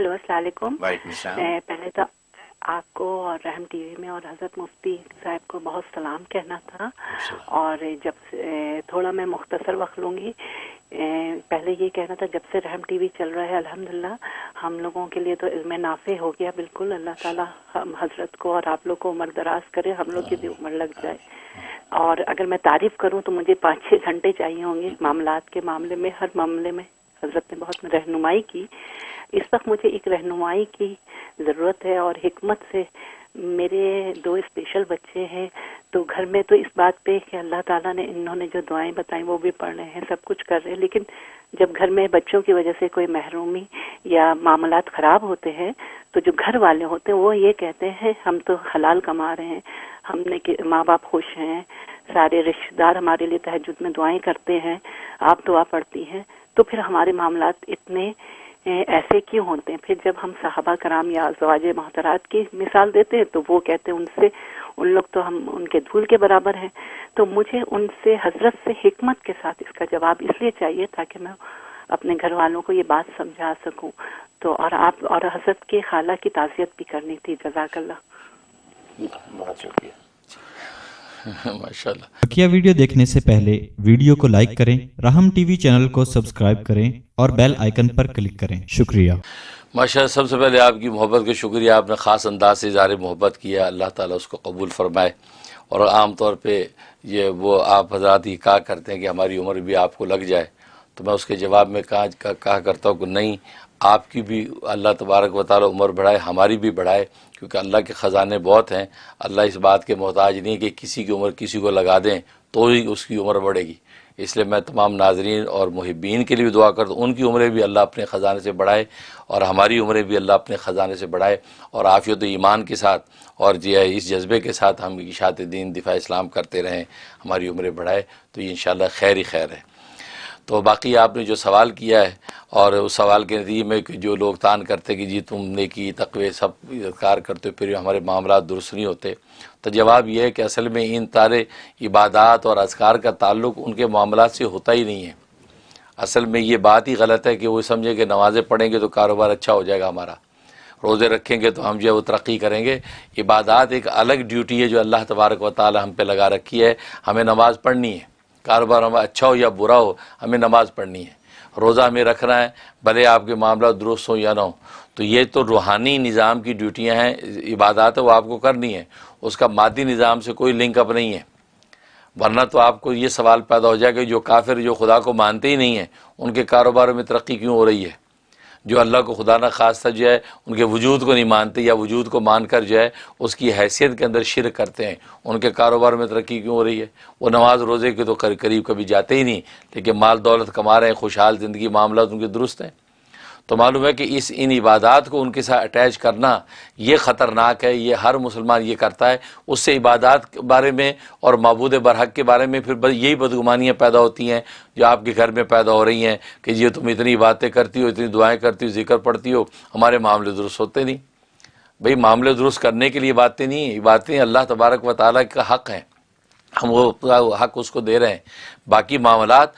Hello अस्सलाम वालेकुम। वालेकुम सलाम। पहले तो आपको और रहम टीवी में और हजरत मुफ्ती साहब को बहुत सलाम कहना था। और जब थोड़ा मैं मुख्तसर वक्त लूँगी, पहले ये कहना था, जब से रहम टीवी चल रहा है अल्हम्दुलिल्लाह हम लोगों के लिए तो इल्म नाफे हो गया बिल्कुल। अल्लाह ताला हम हजरत को और आप लोग को उम्र दराज करे, हम लोग की भी उम्र लग जाए। और अगर मैं तारीफ करूं तो मुझे 5-6 घंटे चाहिए होंगे मामलात के मामले में। हर मामले में हजरत ने बहुत रहनुमाई की। इस वक्त मुझे एक रहनुमाई की ज़रूरत है और हिकमत से। मेरे 2 स्पेशल बच्चे हैं, तो घर में तो इस बात पे कि अल्लाह ताला ने इन्होंने जो दुआएं बताई वो भी पढ़ रहे हैं, सब कुछ कर रहे हैं, लेकिन जब घर में बच्चों की वजह से कोई महरूमी या मामलात ख़राब होते हैं तो जो घर वाले होते हैं वो ये कहते हैं हम तो हलाल कमा रहे हैं, हमने कि माँ बाप खुश हैं, सारे रिश्तेदार हमारे लिए तहज्जुद में दुआएं करते हैं, आप दुआ पढ़ती हैं, तो फिर हमारे मामलात इतने ऐसे क्यों होते हैं? फिर जब हम सहाबा कराम या अज़वाजे मोहतरात की मिसाल देते हैं तो वो कहते हैं उनसे, उन लोग तो हम उनके धूल के बराबर हैं। तो मुझे उनसे हजरत से हिकमत के साथ इसका जवाब इसलिए चाहिए ताकि मैं अपने घर वालों को ये बात समझा सकूं। तो और आप और हजरत के खाला की ताज़ियत भी करनी थी। जज़ाकल्लाह। बहुत शुक्रिया। माशाल्लाह। बकिया वीडियो देखने से पहले वीडियो को लाइक करें, राहम टीवी चैनल को सब्सक्राइब करें और बेल आइकन पर क्लिक करें। शुक्रिया। माशाल्लाह, सबसे पहले आपकी मोहब्बत का शुक्रिया, आपने ख़ास अंदाज से इज़हार मोहब्बत किया, अल्लाह ताला उसको कबूल फरमाए। और आम तौर पे ये वो आप हज़रात ही कहा करते हैं कि हमारी उम्र भी आपको लग जाए, तो मैं उसके जवाब में कहा करता हूँ कि नहीं, आपकी भी अल्लाह तबारक व तआला उम्र बढ़ाए, हमारी भी बढ़ाए, क्योंकि अल्लाह के ख़जाने बहुत हैं। अल्लाह इस बात के मोहताज नहीं कि किसी की उम्र किसी को लगा दें तो ही उसकी उम्र बढ़ेगी। इसलिए मैं तमाम नाज़रीन और मुहिब्बीन के लिए भी दुआ करता हूँ, उनकी उम्रें भी अल्लाह अपने ख़जाने से बढ़ाए और हमारी उम्रें भी अल्लाह अपने ख़जाने से बढ़ाए, और आफ़ियत ईमान के साथ और जो है इस जज्बे के साथ हम इशाअत दीन दिफा इस्लाम करते रहें, हमारी उम्रें बढ़ाए, तो ये इंशाअल्लाह खैर ही खैर है। तो बाकी आपने जो सवाल किया है और उस सवाल के नतीजे में कि जो लोग तान करते कि जी तुम नेकी तक़वे सब इज़कार करते हो फिर हमारे मामलात दुरुस्त नहीं होते, तो जवाब यह है कि असल में इन सारे इबादात और अज़कार का ताल्लुक़ उनके मामलात से होता ही नहीं है। असल में ये बात ही गलत है कि वो समझे कि नमाज़ें पढ़ेंगे तो कारोबार अच्छा हो जाएगा हमारा, रोज़े रखेंगे तो हम जो है वो तरक्की करेंगे। इबादात एक अलग ड्यूटी है जो अल्लाह तबारक व तआला हम पे लगा रखी है। हमें नमाज़ पढ़नी है, कारोबार हमारा अच्छा हो या बुरा हो, हमें नमाज़ पढ़नी है। रोज़ा हमें रखना है, भले आपके मामला दुरुस्त हो या ना हो। तो ये तो रूहानी निज़ाम की ड्यूटियाँ हैं, इबादत है वो आपको करनी है, उसका मादी निज़ाम से कोई लिंक अप नहीं है। वरना तो आपको ये सवाल पैदा हो जाएगा कि जो काफिर जो खुदा को मानते ही नहीं हैं उनके कारोबार में तरक्की क्यों हो रही है। जो अल्लाह को खुदा न खास्ता जो है उनके वजूद को नहीं मानते या वजूद को मानकर जो है उसकी हैसियत के अंदर शिरक करते हैं, उनके कारोबार में तरक्की क्यों हो रही है। वो नमाज रोज़े के तो करीब कभी जाते ही नहीं, लेकिन माल दौलत कमा रहे हैं, खुशहाल ज़िंदगी, मामला उनके दुरुस्त हैं। तो मालूम है कि इन इबादात को उनके साथ अटैच करना ये ख़तरनाक है, ये हर मुसलमान ये करता है। उससे इबादात के बारे में और माबूद बरहक के बारे में फिर यही बदगुमानियाँ पैदा होती हैं जो आपके घर में पैदा हो रही हैं कि ये तुम इतनी बातें करती हो, इतनी दुआएं करती हो, ज़िक्र पढ़ती हो, हमारे मामले दुरुस्त होते नहीं। भाई मामले दुरुस्त करने के लिए बातें नहीं, ये बातें अल्लाह तबारक व तआला का हक़ हैं, हम वो हक़ उसको दे रहे हैं। बाकी मामलात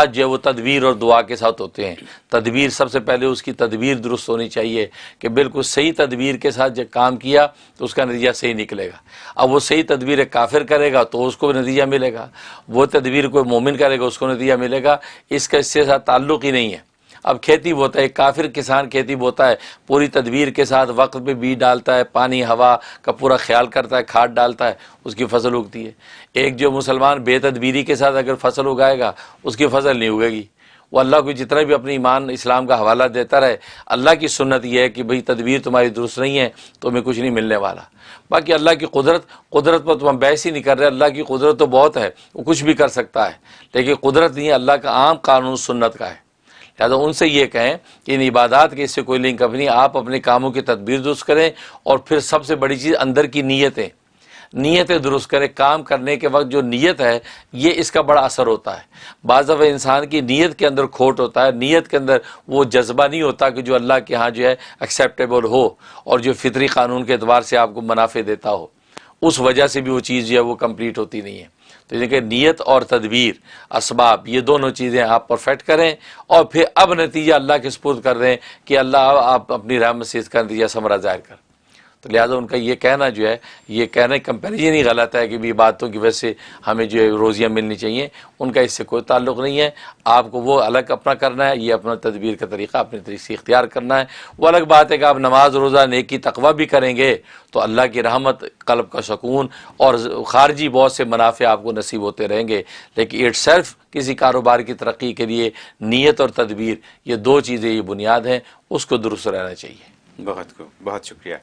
जो है वो तदबीर और दुआ के साथ होते हैं। तदबीर सबसे पहले उसकी तदबीर दुरुस्त होनी चाहिए कि बिल्कुल सही तदबीर के साथ जब काम किया तो उसका नतीजा सही निकलेगा। अब वो सही तदबीर काफिर करेगा तो उसको नतीजा मिलेगा, वो तदबीर कोई मोमिन करेगा उसको नतीजा मिलेगा, इसका इससे साथ ताल्लुक़ ही नहीं है। अब खेती बोता है, काफिर किसान खेती बोता है, पूरी तदबीर के साथ वक्त पे बीज डालता है, पानी हवा का पूरा ख्याल करता है, खाद डालता है, उसकी फसल उगती है। एक जो मुसलमान बेतदबीरी के साथ अगर फसल उगाएगा उसकी फसल नहीं उगेगी। वो अल्लाह को जितना भी अपनी ईमान इस्लाम का हवाला देता रहे, अल्लाह की सुन्नत यह है कि भाई तदबीर तुम्हारी दुरुस्त नहीं है तो हमें कुछ नहीं मिलने वाला। बाकी अल्लाह की कुदरत पर तो हम बहस ही नहीं कर रहे। अल्लाह की कुदरत तो बहुत है, वो कुछ भी कर सकता है, लेकिन कुदरत नहीं, अल्लाह का आम कानून सुन्नत का है। लिहाजा उनसे ये कहें कि इन इबादत के इससे कोई लिंक अपनी, आप अपने कामों की तदबीर दुरुस्त करें और फिर सबसे बड़ी चीज़ अंदर की नीयतें दुरुस्त करें। काम करने के वक्त जो नीयत है ये इसका बड़ा असर होता है। बाज़ दफ़ा इंसान की नीयत के अंदर खोट होता है, नीयत के अंदर वो जज्बा नहीं होता कि जो अल्लाह के यहाँ जो है एक्सेप्टेबल हो और जो फितरी कानून के एतबार से आपको मुनाफे देता हो, उस वजह से भी वो चीज़ जो है वो कंप्लीट होती नहीं है। تو یہ کہ نیت اور تدبیر، اسباب، یہ دونوں چیزیں آپ پرفیکٹ کریں، اور پھر اب نتیجہ اللہ کے سپرد کر دیں کہ اللہ آپ اپنی رحمت سے اس کا نتیجہ ثمرہ ظاہر کر۔ تو لہٰذا ان کا یہ کہنا جو ہے، یہ کہنا کمپیریزن ہی غلط ہے کہ بھی باتوں کی وجہ سے ہمیں جو ہے روزیاں ملنی چاہیے، ان کا اس سے کوئی تعلق نہیں ہے۔ آپ کو وہ الگ اپنا کرنا ہے، یہ اپنا تدبیر کا طریقہ اپنے طریقے سے اختیار کرنا ہے۔ وہ الگ بات ہے کہ آپ نماز روزہ نیکی تقوی بھی کریں گے تو اللہ کی رحمت، قلب کا سکون اور خارجی بہت سے منافع آپ کو نصیب ہوتے رہیں گے، لیکن اٹ سیلف کسی کاروبار کی ترقی کے لیے نیت اور تدبیر، یہ دو چیزیں یہ بنیاد ہیں، اس کو درست رہنا چاہیے۔ بہت خوب، بہت شکریہ۔